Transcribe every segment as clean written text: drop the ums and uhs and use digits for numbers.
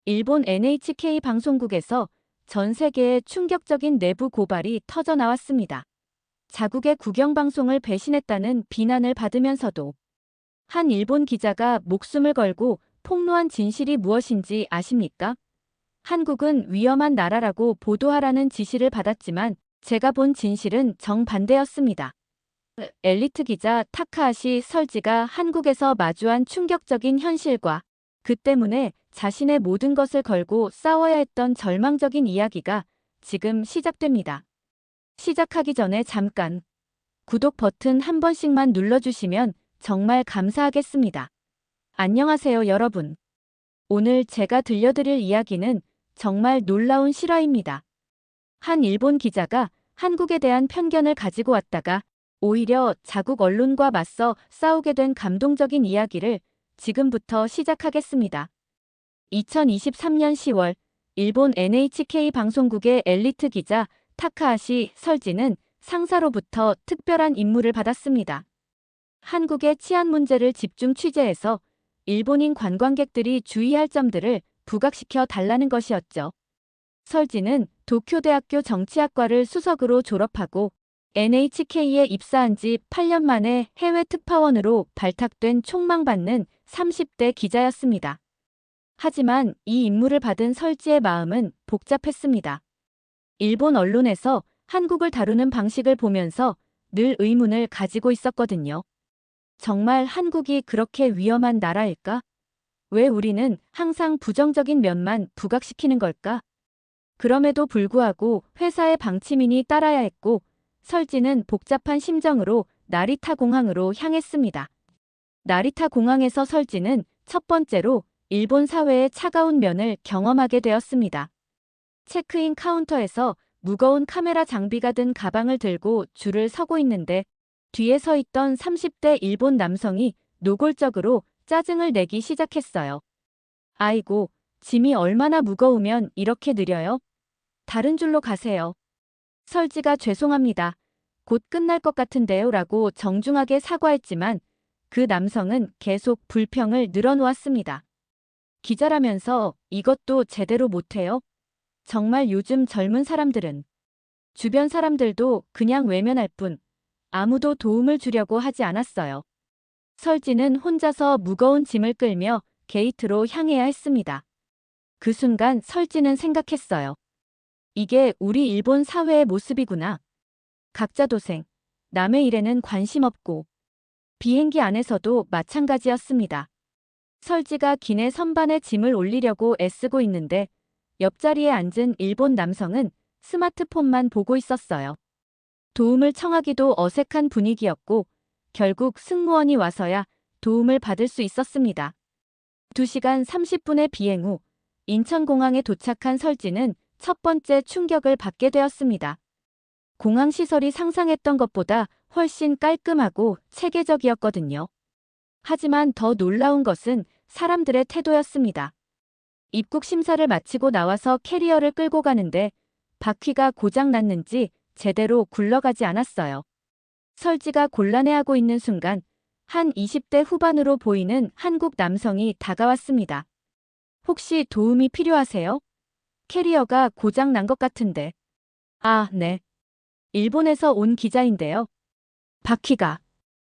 일본 NHK 방송국에서 전 세계에 충격적인 내부 고발이 터져 나왔습니다. 자국의 국영방송을 배신했다는 비난을 받으면서도 한 일본 기자가 목숨을 걸고 폭로한 진실이 무엇인지 아십니까? 한국은 위험한 나라라고 보도하라는 지시를 받았지만 제가 본 진실은 정반대였습니다. 엘리트 기자 타카하시 설지가 한국에서 마주한 충격적인 현실과 그 때문에 자신의 모든 것을 걸고 싸워야 했던 절망적인 이야기가 지금 시작됩니다. 시작하기 전에 잠깐 구독 버튼 한 번씩만 눌러주시면 정말 감사하겠습니다. 안녕하세요, 여러분. 오늘 제가 들려드릴 이야기는 정말 놀라운 실화입니다. 한 일본 기자가 한국에 대한 편견을 가지고 왔다가 오히려 자국 언론과 맞서 싸우게 된 감동적인 이야기를 지금부터 시작하겠습니다. 2023년 10월 일본 NHK 방송국의 엘리트 기자 타카하시 설지는 상사로부터 특별한 임무를 받았습니다. 한국의 치안 문제를 집중 취재해서 일본인 관광객들이 주의할 점들을 부각시켜 달라는 것이었죠. 설지는 도쿄대학교 정치학과를 수석으로 졸업하고 NHK에 입사한 지 8년 만에 해외 특파원으로 발탁된 촉망받는 30대 기자였습니다. 하지만 이 임무를 받은 설지의 마음은 복잡했습니다. 일본 언론에서 한국을 다루는 방식을 보면서 늘 의문을 가지고 있었거든요. 정말 한국이 그렇게 위험한 나라일까? 왜 우리는 항상 부정적인 면만 부각시키는 걸까? 그럼에도 불구하고 회사의 방침이니 따라야 했고 설지는 복잡한 심정으로 나리타 공항으로 향했습니다. 나리타 공항에서 설지는 첫 번째로 일본 사회의 차가운 면을 경험하게 되었습니다. 체크인 카운터에서 무거운 카메라 장비가 든 가방을 들고 줄을 서고 있는데 뒤에 서 있던 30대 일본 남성이 노골적으로 짜증을 내기 시작했어요. 아이고, 짐이 얼마나 무거우면 이렇게 느려요? 다른 줄로 가세요. 설지가 죄송합니다. 곧 끝날 것 같은데요 라고 정중하게 사과했지만 그 남성은 계속 불평을 늘어놓았습니다. 기자라면서 이것도 제대로 못해요? 정말 요즘 젊은 사람들은 주변 사람들도 그냥 외면할 뿐 아무도 도움을 주려고 하지 않았어요. 설지는 혼자서 무거운 짐을 끌며 게이트로 향해야 했습니다. 그 순간 설지는 생각했어요. 이게 우리 일본 사회의 모습이구나. 각자 도생, 남의 일에는 관심 없고 비행기 안에서도 마찬가지였습니다. 설지가 기내 선반에 짐을 올리려고 애쓰고 있는데 옆자리에 앉은 일본 남성은 스마트폰만 보고 있었어요. 도움을 청하기도 어색한 분위기였고 결국 승무원이 와서야 도움을 받을 수 있었습니다. 2시간 30분의 비행 후 인천공항에 도착한 설지는 첫 번째 충격을 받게 되었습니다. 공항 시설이 상상했던 것보다 훨씬 깔끔하고 체계적이었거든요. 하지만 더 놀라운 것은 사람들의 태도였습니다. 입국 심사를 마치고 나와서 캐리어를 끌고 가는데 바퀴가 고장 났는지 제대로 굴러가지 않았어요. 설지가 곤란해하고 있는 순간 한 20대 후반으로 보이는 한국 남성이 다가왔습니다. 혹시 도움이 필요하세요? 캐리어가 고장 난 것 같은데. 아, 네. 일본에서 온 기자인데요. 바퀴가.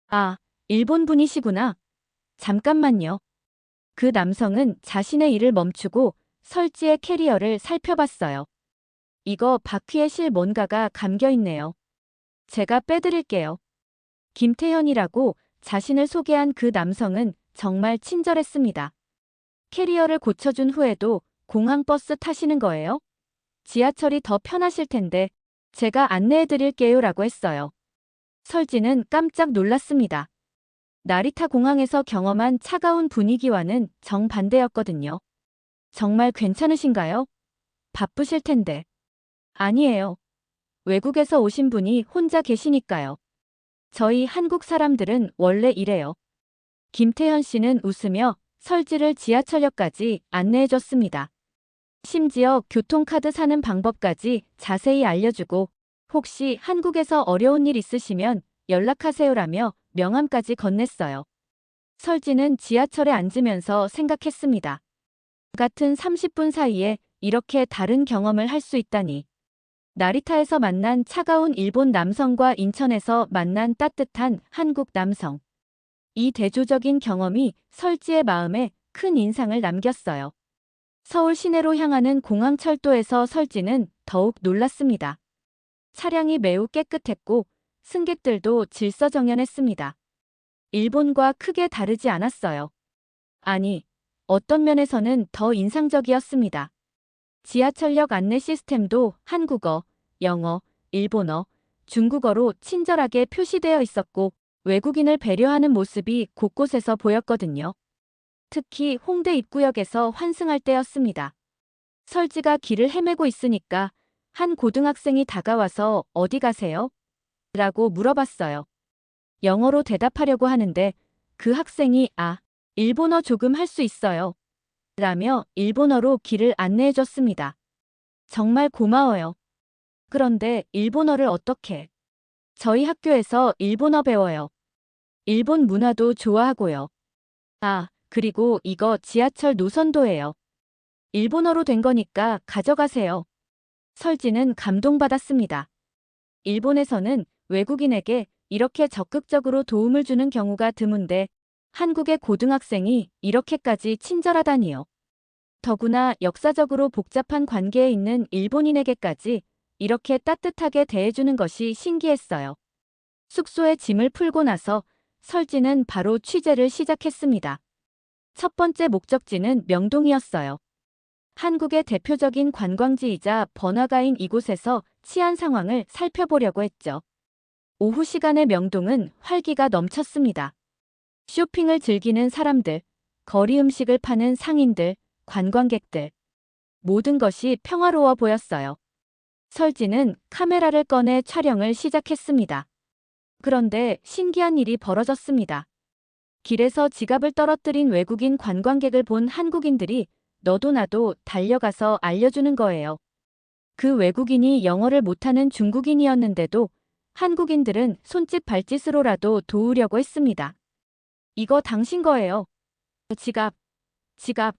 아, 일본 분이시구나. 잠깐만요. 그 남성은 자신의 일을 멈추고 설지의 캐리어를 살펴봤어요. 이거 바퀴에 실 뭔가가 감겨 있네요. 제가 빼드릴게요. 김태현이라고 자신을 소개한 그 남성은 정말 친절했습니다. 캐리어를 고쳐준 후에도 공항버스 타시는 거예요? 지하철이 더 편하실 텐데 제가 안내해드릴게요 라고 했어요. 설지는 깜짝 놀랐습니다. 나리타 공항에서 경험한 차가운 분위기와는 정반대였거든요. 정말 괜찮으신가요? 바쁘실 텐데. 아니에요. 외국에서 오신 분이 혼자 계시니까요. 저희 한국 사람들은 원래 이래요. 김태현 씨는 웃으며 설지를 지하철역까지 안내해줬습니다. 심지어 교통카드 사는 방법까지 자세히 알려주고 혹시 한국에서 어려운 일 있으시면 연락하세요라며 명함까지 건넸어요. 설지는 지하철에 앉으면서 생각했습니다. 같은 30분 사이에 이렇게 다른 경험을 할 수 있다니. 나리타에서 만난 차가운 일본 남성과 인천에서 만난 따뜻한 한국 남성. 이 대조적인 경험이 설지의 마음에 큰 인상을 남겼어요. 서울 시내로 향하는 공항철도에서 설지는 더욱 놀랐습니다. 차량이 매우 깨끗했고 승객들도 질서정연했습니다. 일본과 크게 다르지 않았어요. 아니, 어떤 면에서는 더 인상적이었습니다. 지하철역 안내 시스템도 한국어, 영어, 일본어, 중국어로 친절하게 표시되어 있었고 외국인을 배려하는 모습이 곳곳에서 보였거든요. 특히 홍대 입구역에서 환승할 때였습니다. 설지가 길을 헤매고 있으니까 한 고등학생이 다가와서 어디 가세요? 라고 물어봤어요. 영어로 대답하려고 하는데 그 학생이 일본어 조금 할 수 있어요. 라며 일본어로 길을 안내해줬습니다. 정말 고마워요. 그런데 일본어를 어떻게? 저희 학교에서 일본어 배워요. 일본 문화도 좋아하고요. 그리고 이거 지하철 노선도예요. 일본어로 된 거니까 가져가세요. 설지는 감동받았습니다. 일본에서는 외국인에게 이렇게 적극적으로 도움을 주는 경우가 드문데 한국의 고등학생이 이렇게까지 친절하다니요. 더구나 역사적으로 복잡한 관계에 있는 일본인에게까지 이렇게 따뜻하게 대해주는 것이 신기했어요. 숙소에 짐을 풀고 나서 설지는 바로 취재를 시작했습니다. 첫 번째 목적지는 명동이었어요. 한국의 대표적인 관광지이자 번화가인 이곳에서 치안 상황을 살펴보려고 했죠. 오후 시간의 명동은 활기가 넘쳤습니다. 쇼핑을 즐기는 사람들, 거리 음식을 파는 상인들, 관광객들. 모든 것이 평화로워 보였어요. 설지는 카메라를 꺼내 촬영을 시작했습니다. 그런데 신기한 일이 벌어졌습니다. 길에서 지갑을 떨어뜨린 외국인 관광객을 본 한국인들이 너도 나도 달려가서 알려주는 거예요. 그 외국인이 영어를 못하는 중국인이었는데도 한국인들은 손짓 발짓으로라도 도우려고 했습니다. 이거 당신 거예요. 지갑.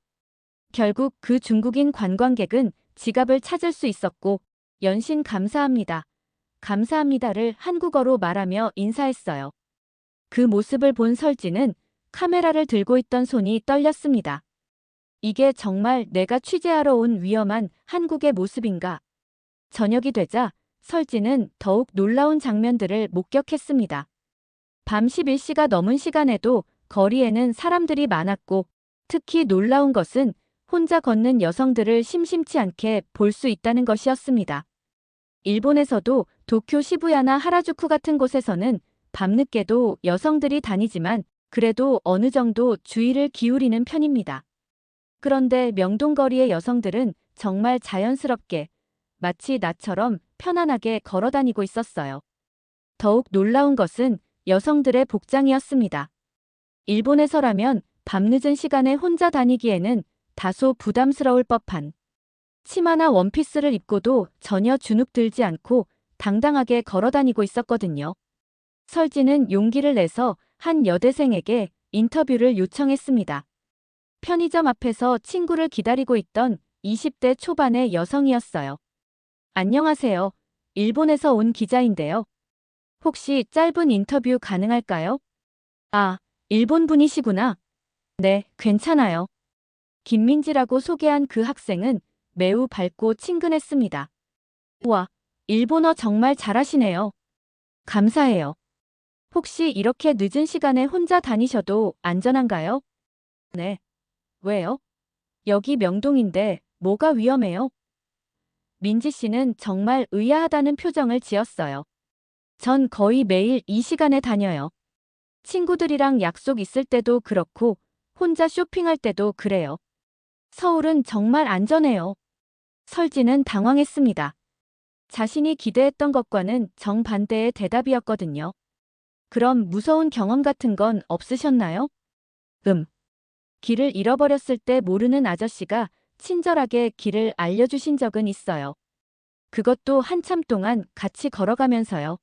결국 그 중국인 관광객은 지갑을 찾을 수 있었고 연신 감사합니다. 감사합니다를 한국어로 말하며 인사했어요. 그 모습을 본 설지는 카메라를 들고 있던 손이 떨렸습니다. 이게 정말 내가 취재하러 온 위험한 한국의 모습인가? 저녁이 되자 설지는 더욱 놀라운 장면들을 목격했습니다. 밤 11시가 넘은 시간에도 거리에는 사람들이 많았고 특히 놀라운 것은 혼자 걷는 여성들을 심심치 않게 볼 수 있다는 것이었습니다. 일본에서도 도쿄 시부야나 하라주쿠 같은 곳에서는 밤늦게도 여성들이 다니지만 그래도 어느 정도 주의를 기울이는 편입니다. 그런데 명동거리의 여성들은 정말 자연스럽게 마치 나처럼 편안하게 걸어다니고 있었어요. 더욱 놀라운 것은 여성들의 복장이었습니다. 일본에서라면 밤늦은 시간에 혼자 다니기에는 다소 부담스러울 법한 치마나 원피스를 입고도 전혀 주눅 들지 않고 당당하게 걸어다니고 있었거든요. 설지는 용기를 내서 한 여대생에게 인터뷰를 요청했습니다. 편의점 앞에서 친구를 기다리고 있던 20대 초반의 여성이었어요. 안녕하세요. 일본에서 온 기자인데요. 혹시 짧은 인터뷰 가능할까요? 일본 분이시구나. 네, 괜찮아요. 김민지라고 소개한 그 학생은 매우 밝고 친근했습니다. 와, 일본어 정말 잘하시네요. 감사해요. 혹시 이렇게 늦은 시간에 혼자 다니셔도 안전한가요? 네. 왜요? 여기 명동인데 뭐가 위험해요? 민지 씨는 정말 의아하다는 표정을 지었어요. 전 거의 매일 이 시간에 다녀요. 친구들이랑 약속 있을 때도 그렇고 혼자 쇼핑할 때도 그래요. 서울은 정말 안전해요. 설지는 당황했습니다. 자신이 기대했던 것과는 정반대의 대답이었거든요. 그럼 무서운 경험 같은 건 없으셨나요? 길을 잃어버렸을 때 모르는 아저씨가 친절하게 길을 알려주신 적은 있어요. 그것도 한참 동안 같이 걸어가면서요.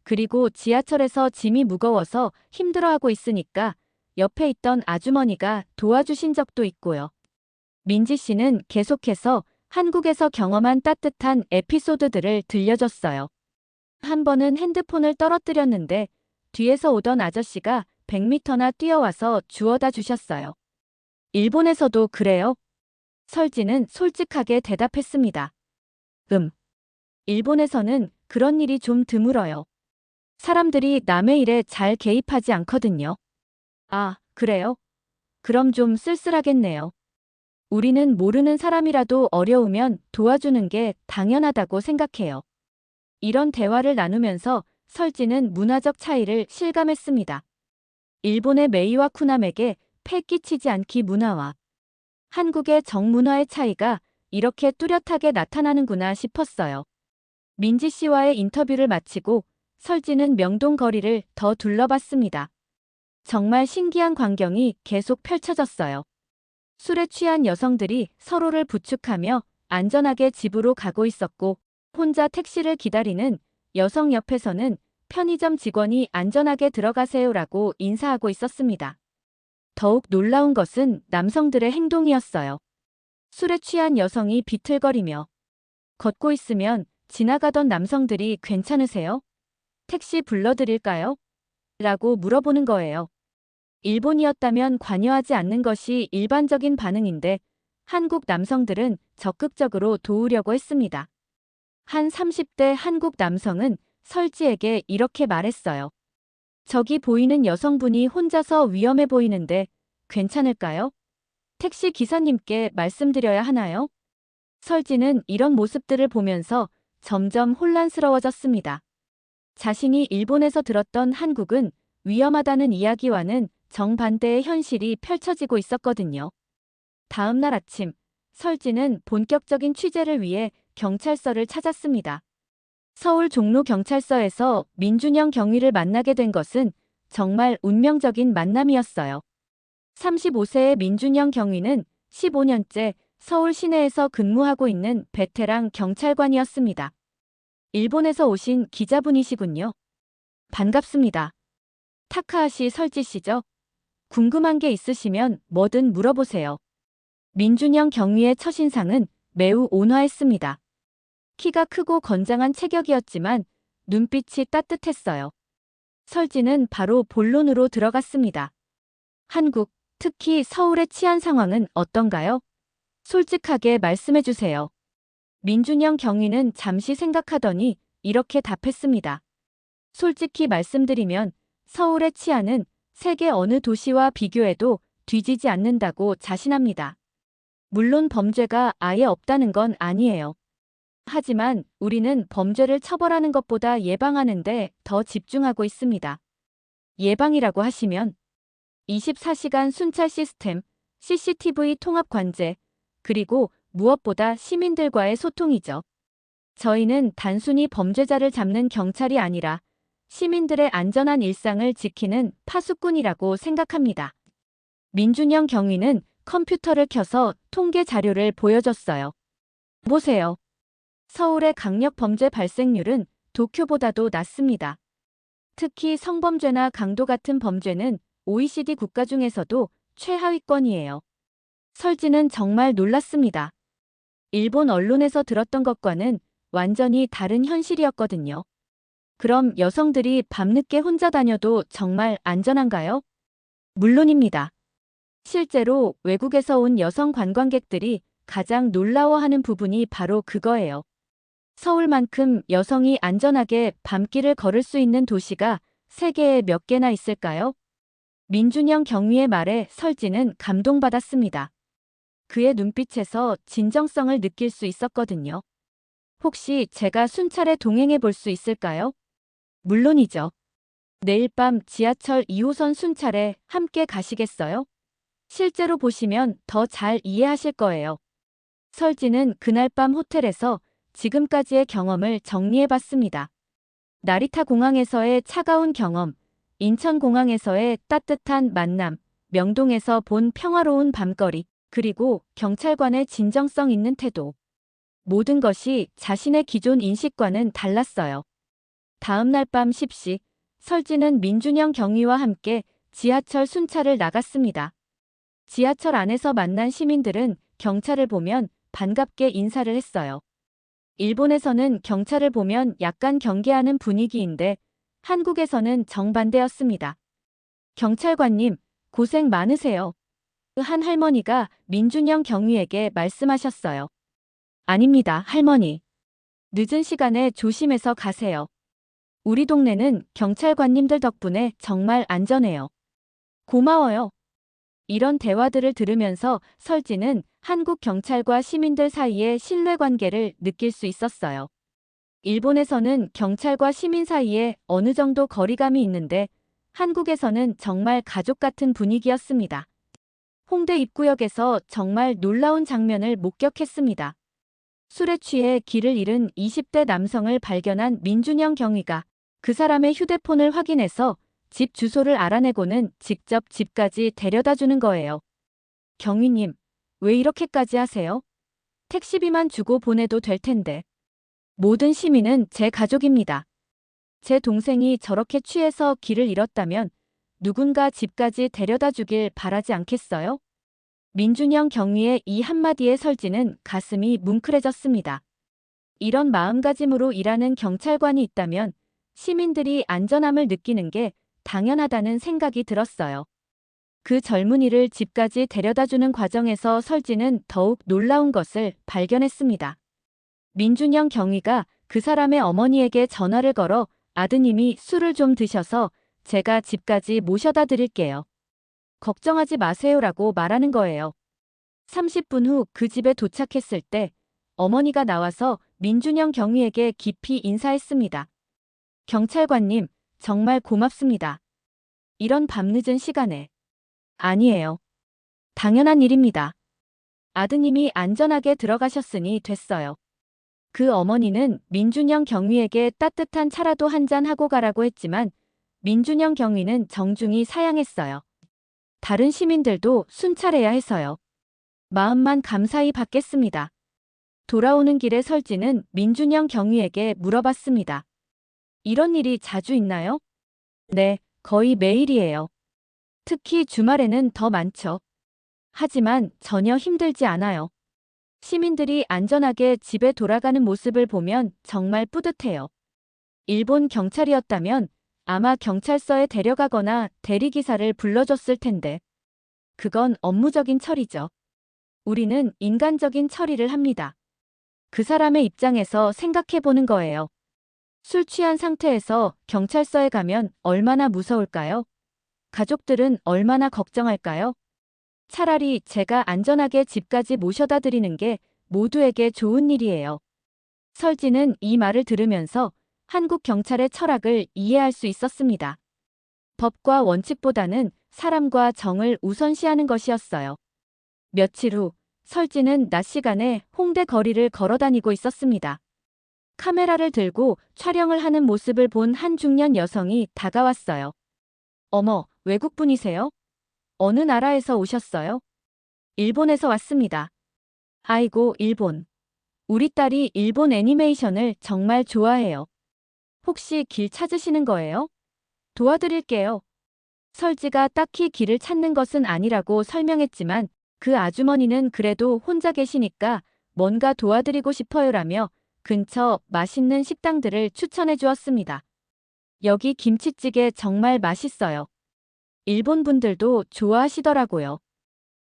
그리고 지하철에서 짐이 무거워서 힘들어하고 있으니까 옆에 있던 아주머니가 도와주신 적도 있고요. 민지 씨는 계속해서 한국에서 경험한 따뜻한 에피소드들을 들려줬어요. 한 번은 핸드폰을 떨어뜨렸는데 뒤에서 오던 아저씨가 100m나 뛰어와서 주워다 주셨어요. 일본에서도 그래요? 설지는 솔직하게 대답했습니다. 일본에서는 그런 일이 좀 드물어요. 사람들이 남의 일에 잘 개입하지 않거든요. 아, 그래요? 그럼 좀 쓸쓸하겠네요. 우리는 모르는 사람이라도 어려우면 도와주는 게 당연하다고 생각해요. 이런 대화를 나누면서 설지는 문화적 차이를 실감했습니다. 일본의 메이와 쿠남에게 패 끼치지 않기 문화와 한국의 정문화의 차이가 이렇게 뚜렷하게 나타나는구나 싶었어요. 민지 씨와의 인터뷰를 마치고 설지는 명동 거리를 더 둘러봤습니다. 정말 신기한 광경이 계속 펼쳐졌어요. 술에 취한 여성들이 서로를 부축하며 안전하게 집으로 가고 있었고 혼자 택시를 기다리는 여성 옆에서는 편의점 직원이 안전하게 들어가세요라고 인사하고 있었습니다. 더욱 놀라운 것은 남성들의 행동이었어요. 술에 취한 여성이 비틀거리며 걷고 있으면 지나가던 남성들이 괜찮으세요? 택시 불러드릴까요? 라고 물어보는 거예요. 일본이었다면 관여하지 않는 것이 일반적인 반응인데 한국 남성들은 적극적으로 도우려고 했습니다. 한 30대 한국 남성은 설지에게 이렇게 말했어요. 저기 보이는 여성분이 혼자서 위험해 보이는데 괜찮을까요? 택시 기사님께 말씀드려야 하나요? 설지는 이런 모습들을 보면서 점점 혼란스러워졌습니다. 자신이 일본에서 들었던 한국은 위험하다는 이야기와는 정반대의 현실이 펼쳐지고 있었거든요. 다음 날 아침, 설지는 본격적인 취재를 위해 경찰서를 찾았습니다. 서울 종로경찰서에서 민준영 경위를 만나게 된 것은 정말 운명적인 만남이었어요. 35세의 민준영 경위는 15년째 서울 시내에서 근무하고 있는 베테랑 경찰관이었습니다. 일본에서 오신 기자분이시군요. 반갑습니다. 타카하시 설지 씨죠? 궁금한 게 있으시면 뭐든 물어보세요. 민준영 경위의 첫인상은 매우 온화했습니다. 키가 크고 건장한 체격이었지만 눈빛이 따뜻했어요. 설지는 바로 본론으로 들어갔습니다. 한국, 특히 서울의 치안 상황은 어떤가요? 솔직하게 말씀해 주세요. 민준영 경위는 잠시 생각하더니 이렇게 답했습니다. 솔직히 말씀드리면 서울의 치안은 세계 어느 도시와 비교해도 뒤지지 않는다고 자신합니다. 물론 범죄가 아예 없다는 건 아니에요. 하지만 우리는 범죄를 처벌하는 것보다 예방하는 데 더 집중하고 있습니다. 예방이라고 하시면 24시간 순찰 시스템, CCTV 통합 관제, 그리고 무엇보다 시민들과의 소통이죠. 저희는 단순히 범죄자를 잡는 경찰이 아니라 시민들의 안전한 일상을 지키는 파수꾼이라고 생각합니다. 민준영 경위는 컴퓨터를 켜서 통계 자료를 보여줬어요. 보세요. 서울의 강력 범죄 발생률은 도쿄보다도 낮습니다. 특히 성범죄나 강도 같은 범죄는 OECD 국가 중에서도 최하위권이에요. 설지는 정말 놀랐습니다. 일본 언론에서 들었던 것과는 완전히 다른 현실이었거든요. 그럼 여성들이 밤늦게 혼자 다녀도 정말 안전한가요? 물론입니다. 실제로 외국에서 온 여성 관광객들이 가장 놀라워하는 부분이 바로 그거예요. 서울만큼 여성이 안전하게 밤길을 걸을 수 있는 도시가 세계에 몇 개나 있을까요? 민준영 경위의 말에 설지는 감동받았습니다. 그의 눈빛에서 진정성을 느낄 수 있었거든요. 혹시 제가 순찰에 동행해 볼 수 있을까요? 물론이죠. 내일 밤 지하철 2호선 순찰에 함께 가시겠어요? 실제로 보시면 더 잘 이해하실 거예요. 설지는 그날 밤 호텔에서 지금까지의 경험을 정리해봤습니다. 나리타 공항에서의 차가운 경험, 인천공항에서의 따뜻한 만남, 명동에서 본 평화로운 밤거리, 그리고 경찰관의 진정성 있는 태도. 모든 것이 자신의 기존 인식과는 달랐어요. 다음 날 밤 10시, 설지는 민준영 경위와 함께 지하철 순찰을 나갔습니다. 지하철 안에서 만난 시민들은 경찰을 보면 반갑게 인사를 했어요. 일본에서는 경찰을 보면 약간 경계하는 분위기인데 한국에서는 정반대였습니다. 경찰관님, 고생 많으세요. 한 할머니가 민준영 경위에게 말씀하셨어요. 아닙니다, 할머니. 늦은 시간에 조심해서 가세요. 우리 동네는 경찰관님들 덕분에 정말 안전해요. 고마워요. 이런 대화들을 들으면서 설지는 한국 경찰과 시민들 사이의 신뢰관계를 느낄 수 있었어요. 일본에서는 경찰과 시민 사이에 어느 정도 거리감이 있는데 한국에서는 정말 가족 같은 분위기였습니다. 홍대 입구역에서 정말 놀라운 장면을 목격했습니다. 술에 취해 길을 잃은 20대 남성을 발견한 민준영 경위가 그 사람의 휴대폰을 확인해서 집 주소를 알아내고는 직접 집까지 데려다 주는 거예요. 경위님, 왜 이렇게까지 하세요? 택시비만 주고 보내도 될 텐데. 모든 시민은 제 가족입니다. 제 동생이 저렇게 취해서 길을 잃었다면 누군가 집까지 데려다 주길 바라지 않겠어요? 민준영 경위의 이 한마디에 설지는 가슴이 뭉클해졌습니다. 이런 마음가짐으로 일하는 경찰관이 있다면 시민들이 안전함을 느끼는 게 당연하다는 생각이 들었어요. 그 젊은이를 집까지 데려다주는 과정에서 설지는 더욱 놀라운 것을 발견했습니다. 민준영 경위가 그 사람의 어머니에게 전화를 걸어 아드님이 술을 좀 드셔서 제가 집까지 모셔다 드릴게요. 걱정하지 마세요라고 말하는 거예요. 30분 후 그 집에 도착했을 때 어머니가 나와서 민준영 경위에게 깊이 인사했습니다. 경찰관님, 정말 고맙습니다. 이런 밤늦은 시간에. 아니에요. 당연한 일입니다. 아드님이 안전하게 들어가셨으니 됐어요. 그 어머니는 민준영 경위에게 따뜻한 차라도 한잔 하고 가라고 했지만 민준영 경위는 정중히 사양했어요. 다른 시민들도 순찰해야 해서요. 마음만 감사히 받겠습니다. 돌아오는 길에 설지는 민준영 경위에게 물어봤습니다. 이런 일이 자주 있나요? 네, 거의 매일이에요. 특히 주말에는 더 많죠. 하지만 전혀 힘들지 않아요. 시민들이 안전하게 집에 돌아가는 모습을 보면 정말 뿌듯해요. 일본 경찰이었다면 아마 경찰서에 데려가거나 대리기사를 불러줬을 텐데. 그건 업무적인 처리죠. 우리는 인간적인 처리를 합니다. 그 사람의 입장에서 생각해보는 거예요. 술 취한 상태에서 경찰서에 가면 얼마나 무서울까요? 가족들은 얼마나 걱정할까요? 차라리 제가 안전하게 집까지 모셔다 드리는 게 모두에게 좋은 일이에요. 설지는 이 말을 들으면서 한국 경찰의 철학을 이해할 수 있었습니다. 법과 원칙보다는 사람과 정을 우선시하는 것이었어요. 며칠 후 설지는 낮 시간에 홍대 거리를 걸어다니고 있었습니다. 카메라를 들고 촬영을 하는 모습을 본 한 중년 여성이 다가왔어요. 어머, 외국분이세요? 어느 나라에서 오셨어요? 일본에서 왔습니다. 아이고, 일본. 우리 딸이 일본 애니메이션을 정말 좋아해요. 혹시 길 찾으시는 거예요? 도와드릴게요. 설지가 딱히 길을 찾는 것은 아니라고 설명했지만 그 아주머니는 그래도 혼자 계시니까 뭔가 도와드리고 싶어요라며 근처 맛있는 식당들을 추천해 주었습니다. 여기 김치찌개 정말 맛있어요. 일본 분들도 좋아하시더라고요.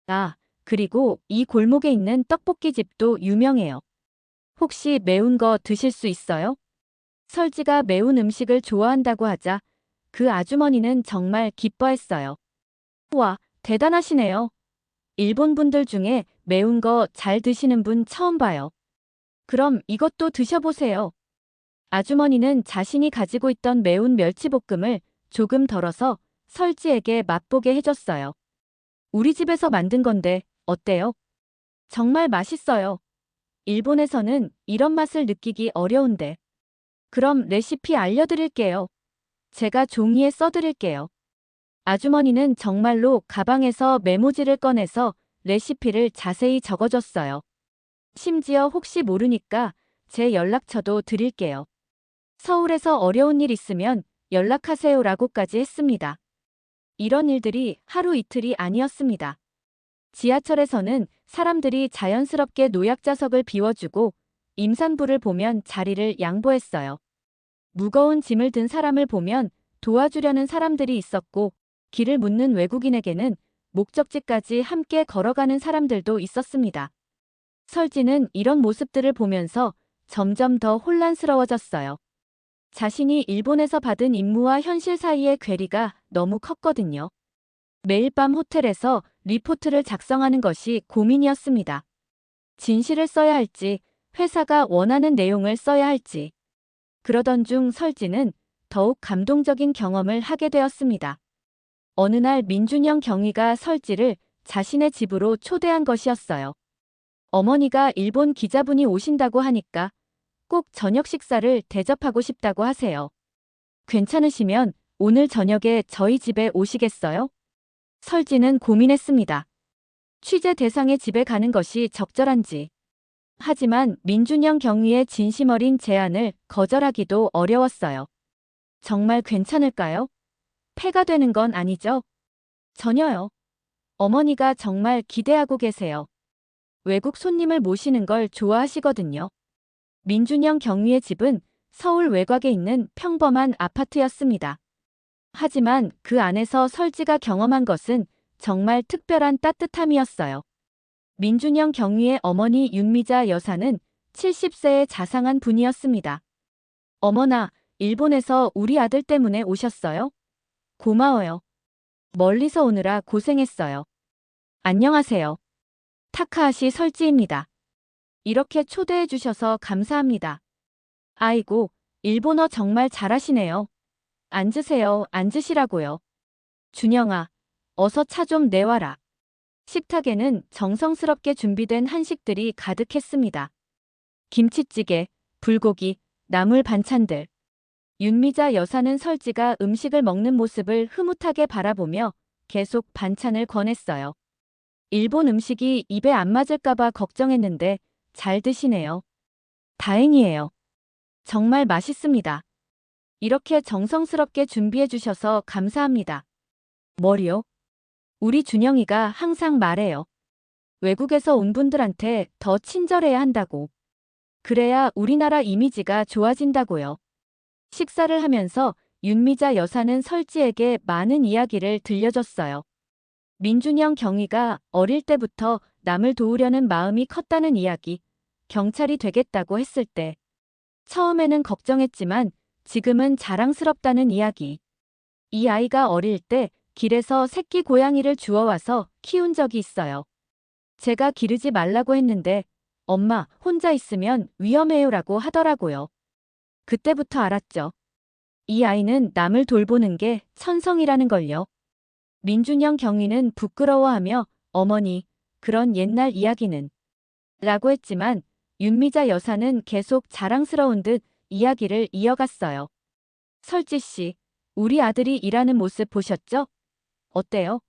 아, 그리고 이 골목에 있는 떡볶이집도 유명해요. 혹시 매운 거 드실 수 있어요? 설지가 매운 음식을 좋아한다고 하자 그 아주머니는 정말 기뻐했어요. 와, 대단하시네요. 일본 분들 중에 매운 거 잘 드시는 분 처음 봐요. 그럼 이것도 드셔보세요. 아주머니는 자신이 가지고 있던 매운 멸치볶음을 조금 덜어서 설지에게 맛보게 해줬어요. 우리 집에서 만든 건데 어때요? 정말 맛있어요. 일본에서는 이런 맛을 느끼기 어려운데. 그럼 레시피 알려드릴게요. 제가 종이에 써드릴게요. 아주머니는 정말로 가방에서 메모지를 꺼내서 레시피를 자세히 적어줬어요. 심지어 혹시 모르니까 제 연락처도 드릴게요. 서울에서 어려운 일 있으면 연락하세요라고까지 했습니다. 이런 일들이 하루 이틀이 아니었습니다. 지하철에서는 사람들이 자연스럽게 노약자석을 비워주고 임산부를 보면 자리를 양보했어요. 무거운 짐을 든 사람을 보면 도와주려는 사람들이 있었고 길을 묻는 외국인에게는 목적지까지 함께 걸어가는 사람들도 있었습니다. 설지는 이런 모습들을 보면서 점점 더 혼란스러워졌어요. 자신이 일본에서 받은 임무와 현실 사이의 괴리가 너무 컸거든요. 매일 밤 호텔에서 리포트를 작성하는 것이 고민이었습니다. 진실을 써야 할지, 회사가 원하는 내용을 써야 할지. 그러던 중 설지는 더욱 감동적인 경험을 하게 되었습니다. 어느 날 민준영 경위가 설지를 자신의 집으로 초대한 것이었어요. 어머니가 일본 기자분이 오신다고 하니까 꼭 저녁 식사를 대접하고 싶다고 하세요. 괜찮으시면 오늘 저녁에 저희 집에 오시겠어요? 설지는 고민했습니다. 취재 대상의 집에 가는 것이 적절한지. 하지만 민준영 경위의 진심 어린 제안을 거절하기도 어려웠어요. 정말 괜찮을까요? 폐가 되는 건 아니죠? 전혀요. 어머니가 정말 기대하고 계세요. 외국 손님을 모시는 걸 좋아하시거든요. 민준영 경위의 집은 서울 외곽에 있는 평범한 아파트였습니다. 하지만 그 안에서 설지가 경험한 것은 정말 특별한 따뜻함이었어요. 민준영 경위의 어머니 윤미자 여사는 70세의 자상한 분이었습니다. 어머나, 일본에서 우리 아들 때문에 오셨어요? 고마워요. 멀리서 오느라 고생했어요. 안녕하세요. 타카하시 설지입니다. 이렇게 초대해 주셔서 감사합니다. 아이고, 일본어 정말 잘하시네요. 앉으세요, 앉으시라고요. 준영아, 어서 차 좀 내와라. 식탁에는 정성스럽게 준비된 한식들이 가득했습니다. 김치찌개, 불고기, 나물 반찬들. 윤미자 여사는 설지가 음식을 먹는 모습을 흐뭇하게 바라보며 계속 반찬을 권했어요. 일본 음식이 입에 안 맞을까봐 걱정했는데 잘 드시네요. 다행이에요. 정말 맛있습니다. 이렇게 정성스럽게 준비해 주셔서 감사합니다. 뭐리요? 우리 준영이가 항상 말해요. 외국에서 온 분들한테 더 친절해야 한다고. 그래야 우리나라 이미지가 좋아진다고요. 식사를 하면서 윤미자 여사는 설지에게 많은 이야기를 들려줬어요. 민준영 경위가 어릴 때부터 남을 도우려는 마음이 컸다는 이야기, 경찰이 되겠다고 했을 때. 처음에는 걱정했지만 지금은 자랑스럽다는 이야기. 이 아이가 어릴 때 길에서 새끼 고양이를 주워와서 키운 적이 있어요. 제가 기르지 말라고 했는데 엄마 혼자 있으면 위험해요라고 하더라고요. 그때부터 알았죠. 이 아이는 남을 돌보는 게 천성이라는 걸요. 민준영 경위는 부끄러워하며 어머니, 그런 옛날 이야기는 라고 했지만 윤미자 여사는 계속 자랑스러운 듯 이야기를 이어갔어요. 설지 씨, 우리 아들이 일하는 모습 보셨죠? 어때요?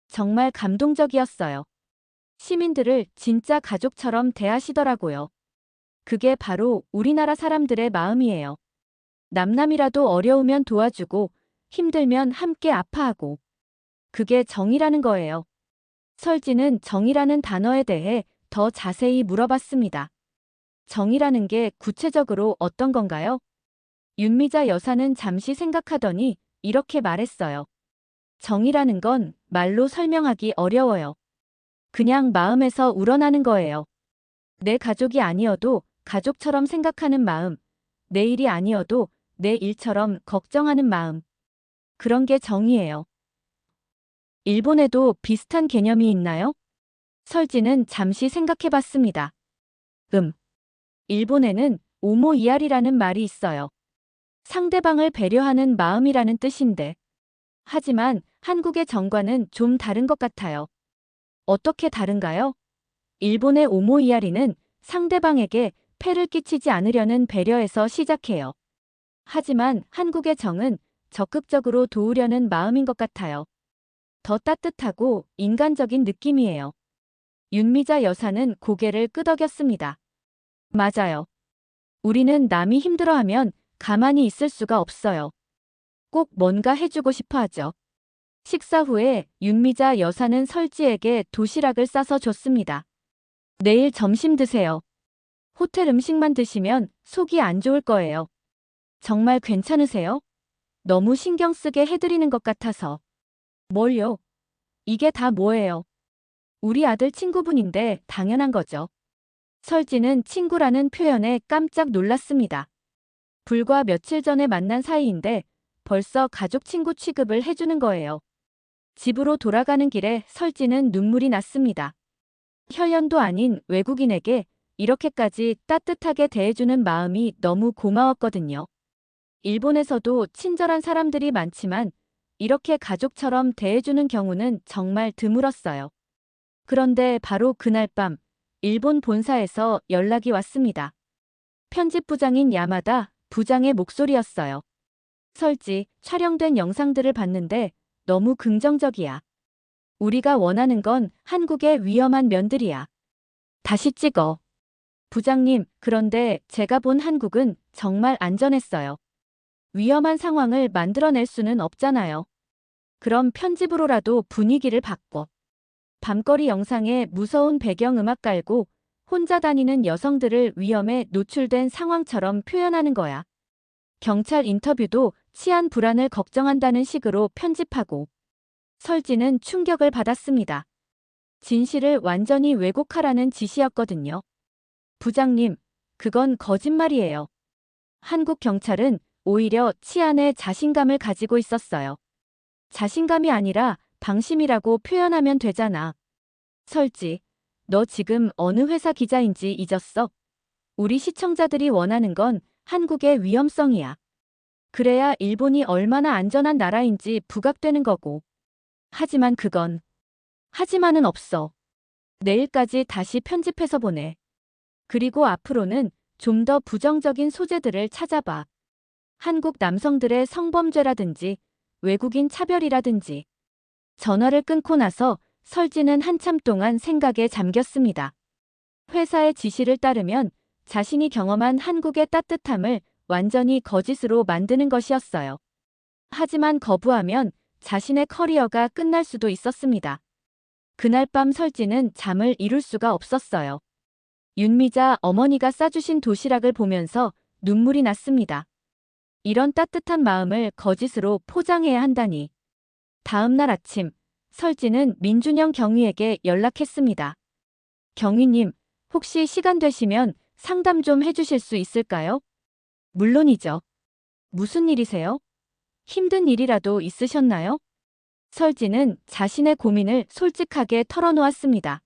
정말 감동적이었어요. 시민들을 진짜 가족처럼 대하시더라고요. 그게 바로 우리나라 사람들의 마음이에요. 남남이라도 어려우면 도와주고 힘들면 함께 아파하고. 그게 정의라는 거예요. 설지는 정의라는 단어에 대해 더 자세히 물어봤습니다. 정의라는 게 구체적으로 어떤 건가요? 윤미자 여사는 잠시 생각하더니 이렇게 말했어요. 정의라는 건 말로 설명하기 어려워요. 그냥 마음에서 우러나는 거예요. 내 가족이 아니어도 가족처럼 생각하는 마음, 내 일이 아니어도 내 일처럼 걱정하는 마음. 그런 게 정의예요. 일본에도 비슷한 개념이 있나요? 설지는 잠시 생각해봤습니다. 일본에는 오모이야리라는 말이 있어요. 상대방을 배려하는 마음이라는 뜻인데. 하지만 한국의 정과는 좀 다른 것 같아요. 어떻게 다른가요? 일본의 오모이야리는 상대방에게 폐를 끼치지 않으려는 배려에서 시작해요. 하지만 한국의 정은 적극적으로 도우려는 마음인 것 같아요. 더 따뜻하고 인간적인 느낌이에요. 윤미자 여사는 고개를 끄덕였습니다. 맞아요. 우리는 남이 힘들어하면 가만히 있을 수가 없어요. 꼭 뭔가 해주고 싶어 하죠. 식사 후에 윤미자 여사는 설지에게 도시락을 싸서 줬습니다. 내일 점심 드세요. 호텔 음식만 드시면 속이 안 좋을 거예요. 정말 괜찮으세요? 너무 신경 쓰게 해드리는 것 같아서. 뭘요? 이게 다 뭐예요? 우리 아들 친구분인데 당연한 거죠. 설지는 친구라는 표현에 깜짝 놀랐습니다. 불과 며칠 전에 만난 사이인데 벌써 가족 친구 취급을 해주는 거예요. 집으로 돌아가는 길에 설지는 눈물이 났습니다. 혈연도 아닌 외국인에게 이렇게까지 따뜻하게 대해주는 마음이 너무 고마웠거든요. 일본에서도 친절한 사람들이 많지만 이렇게 가족처럼 대해주는 경우는 정말 드물었어요. 그런데 바로 그날 밤 일본 본사에서 연락이 왔습니다. 편집부장인 야마다 부장의 목소리였어요. 설지, 촬영된 영상들을 봤는데 너무 긍정적이야. 우리가 원하는 건 한국의 위험한 면들이야. 다시 찍어. 부장님, 그런데 제가 본 한국은 정말 안전했어요. 위험한 상황을 만들어낼 수는 없잖아요. 그럼 편집으로라도 분위기를 바꿔. 밤거리 영상에 무서운 배경음악 깔고 혼자 다니는 여성들을 위험에 노출된 상황처럼 표현하는 거야. 경찰 인터뷰도 치안 불안을 걱정한다는 식으로 편집하고. 설지는 충격을 받았습니다. 진실을 완전히 왜곡하라는 지시였거든요. 부장님, 그건 거짓말이에요. 한국 경찰은 오히려 치안에 자신감을 가지고 있었어요. 자신감이 아니라 방심이라고 표현하면 되잖아. 설지, 너 지금 어느 회사 기자인지 잊었어? 우리 시청자들이 원하는 건 한국의 위험성이야. 그래야 일본이 얼마나 안전한 나라인지 부각되는 거고. 하지만은 없어. 내일까지 다시 편집해서 보내. 그리고 앞으로는 좀 더 부정적인 소재들을 찾아봐. 한국 남성들의 성범죄라든지 외국인 차별이라든지. 전화를 끊고 나서 설지는 한참 동안 생각에 잠겼습니다. 회사의 지시를 따르면 자신이 경험한 한국의 따뜻함을 완전히 거짓으로 만드는 것이었어요. 하지만 거부하면 자신의 커리어가 끝날 수도 있었습니다. 그날 밤 설지는 잠을 이룰 수가 없었어요. 윤미자 어머니가 싸주신 도시락을 보면서 눈물이 났습니다. 이런 따뜻한 마음을 거짓으로 포장해야 한다니. 다음 날 아침, 설지는 민준영 경위에게 연락했습니다. 경위님, 혹시 시간 되시면 상담 좀 해주실 수 있을까요? 물론이죠. 무슨 일이세요? 힘든 일이라도 있으셨나요? 설지는 자신의 고민을 솔직하게 털어놓았습니다.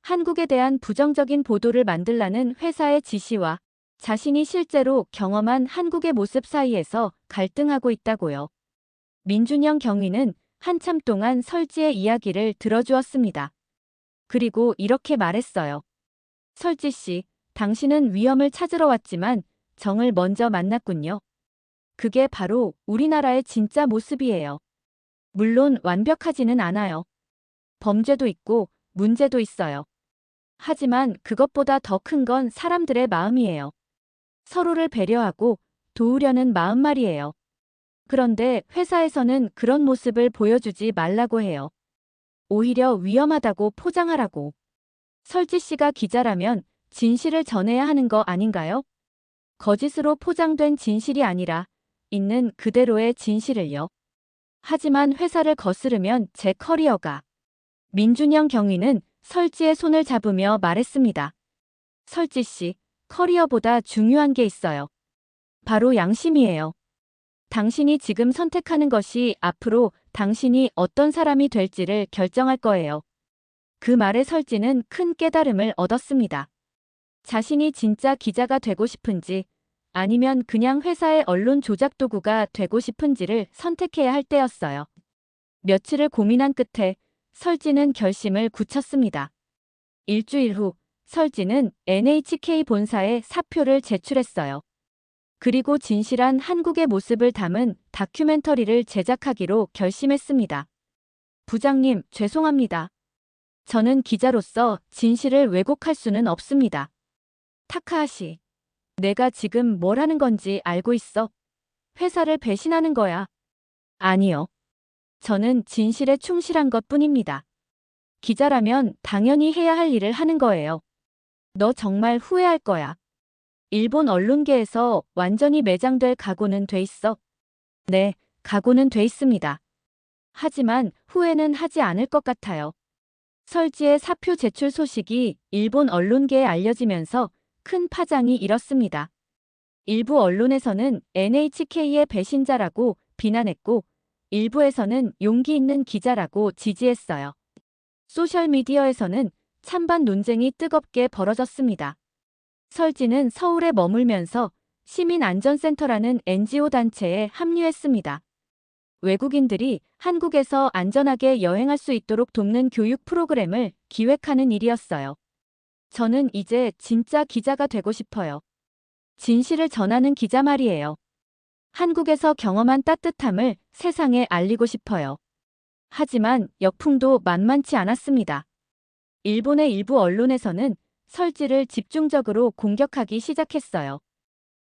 한국에 대한 부정적인 보도를 만들라는 회사의 지시와 자신이 실제로 경험한 한국의 모습 사이에서 갈등하고 있다고요. 민준영 경위는 한참 동안 설지의 이야기를 들어주었습니다. 그리고 이렇게 말했어요. 설지 씨, 당신은 위험을 찾으러 왔지만 정을 먼저 만났군요. 그게 바로 우리나라의 진짜 모습이에요. 물론 완벽하지는 않아요. 범죄도 있고 문제도 있어요. 하지만 그것보다 더 큰 건 사람들의 마음이에요. 서로를 배려하고 도우려는 마음 말이에요. 그런데 회사에서는 그런 모습을 보여주지 말라고 해요. 오히려 위험하다고 포장하라고. 설지 씨가 기자라면 진실을 전해야 하는 거 아닌가요? 거짓으로 포장된 진실이 아니라 있는 그대로의 진실을요. 하지만 회사를 거스르면 제 커리어가. 민준영 경위는 설지의 손을 잡으며 말했습니다. 설지 씨, 커리어보다 중요한 게 있어요. 바로 양심이에요. 당신이 지금 선택하는 것이 앞으로 당신이 어떤 사람이 될지를 결정할 거예요. 그 말에 설지는 큰 깨달음을 얻었습니다. 자신이 진짜 기자가 되고 싶은지 아니면 그냥 회사의 언론 조작 도구가 되고 싶은지를 선택해야 할 때였어요. 며칠을 고민한 끝에 설지는 결심을 굳혔습니다. 일주일 후 설지는 NHK 본사에 사표를 제출했어요. 그리고 진실한 한국의 모습을 담은 다큐멘터리를 제작하기로 결심했습니다. 부장님, 죄송합니다. 저는 기자로서 진실을 왜곡할 수는 없습니다. 타카하시, 내가 지금 뭘 하는 건지 알고 있어? 회사를 배신하는 거야. 아니요. 저는 진실에 충실한 것뿐입니다. 기자라면 당연히 해야 할 일을 하는 거예요. 너 정말 후회할 거야. 일본 언론계에서 완전히 매장될 각오는 돼 있어. 네, 각오는 돼 있습니다. 하지만 후회는 하지 않을 것 같아요. 설지의 사표 제출 소식이 일본 언론계에 알려지면서 큰 파장이 일었습니다. 일부 언론에서는 NHK의 배신자라고 비난했고, 일부에서는 용기 있는 기자라고 지지했어요. 소셜미디어에서는 찬반 논쟁이 뜨겁게 벌어졌습니다. 설지는 서울에 머물면서 시민안전센터라는 NGO 단체에 합류했습니다. 외국인들이 한국에서 안전하게 여행할 수 있도록 돕는 교육 프로그램을 기획하는 일이었어요. 저는 이제 진짜 기자가 되고 싶어요. 진실을 전하는 기자 말이에요. 한국에서 경험한 따뜻함을 세상에 알리고 싶어요. 하지만 역풍도 만만치 않았습니다. 일본의 일부 언론에서는 설지를 집중적으로 공격하기 시작했어요.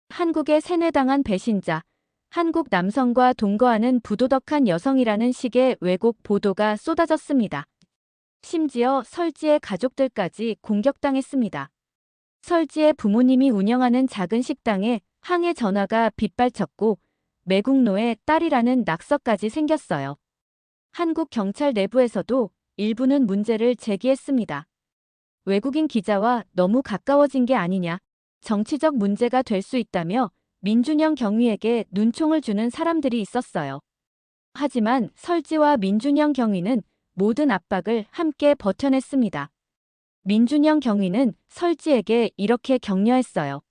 한국에 세뇌당한 배신자, 한국 남성과 동거하는 부도덕한 여성이라는 식의 왜곡 보도가 쏟아졌습니다. 심지어 설지의 가족들까지 공격당했습니다. 설지의 부모님이 운영하는 작은 식당에 항해 전화가 빗발쳤고 매국노의 딸이라는 낙서까지 생겼어요. 한국 경찰 내부에서도 일부는 문제를 제기했습니다. 외국인 기자와 너무 가까워진 게 아니냐, 정치적 문제가 될 수 있다며 민준영 경위에게 눈총을 주는 사람들이 있었어요. 하지만 설지와 민준영 경위는 모든 압박을 함께 버텨냈습니다. 민준영 경위는 설지에게 이렇게 격려했어요.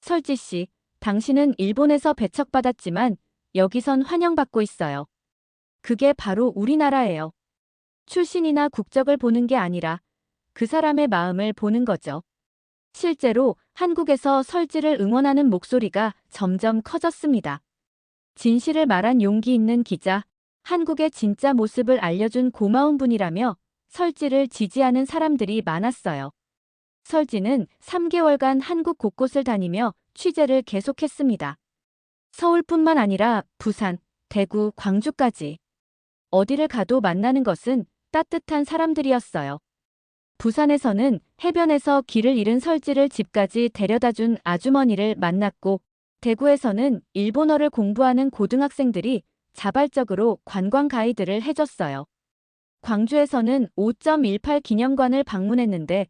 설지 씨, 당신은 일본에서 배척받았지만 여기선 환영받고 있어요. 그게 바로 우리나라예요. 출신이나 국적을 보는 게 아니라 그 사람의 마음을 보는 거죠. 실제로 한국에서 설지를 응원하는 목소리가 점점 커졌습니다. 진실을 말한 용기 있는 기자, 한국의 진짜 모습을 알려준 고마운 분이라며 설지를 지지하는 사람들이 많았어요. 설지는 3개월간 한국 곳곳을 다니며 취재를 계속했습니다. 서울뿐만 아니라 부산, 대구, 광주까지. 어디를 가도 만나는 것은 따뜻한 사람들이었어요. 부산에서는 해변에서 길을 잃은 설지를 집까지 데려다준 아주머니를 만났고, 대구에서는 일본어를 공부하는 고등학생들이 자발적으로 관광 가이드를 해줬어요. 광주에서는 5.18 기념관을 방문했는데